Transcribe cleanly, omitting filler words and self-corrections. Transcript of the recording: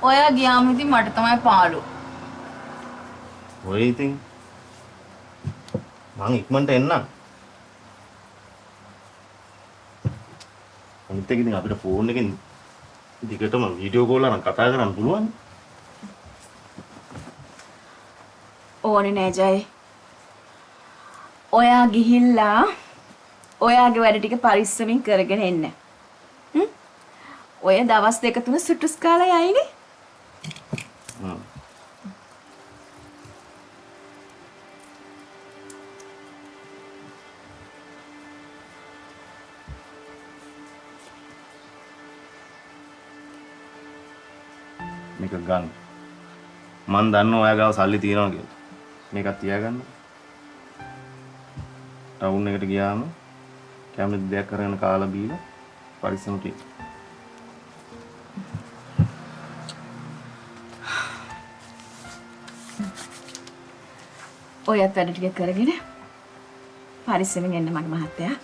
ඔයා ගියාම ඉතින් මට තමයි පාළු. ඔය ඉතින් මං ඉක්මනට එන්නම්. අනිත් එක ඉතින් අපිට ෆෝන් එකෙන් දිගටම වීඩියෝ කෝල් කරන් කතා කරන්න පුළුවන්. ඕනේ නෑ ජය. ඔයා ගිහිල්ලා ඔයාගේ වැඩ ටික පරිස්සමින් කරගෙන එන්න. ඔය දවස් දෙක තුන සුටුස් කාලා යයිනේ. මේක ගන්න. මං දන්නවා ඔයා ගාව සල්ලි තියෙනවා කියලා. මේකත් තියාගන්න. ටවුන් එකට ගියාම කැමති දෙයක් කරගෙන කාලා බීලා පරිස්සමට ඉන්න. ඔයත් වැඩ ටික කරගෙන පරිස්සමින් එන්න මගේ මහත්තයා.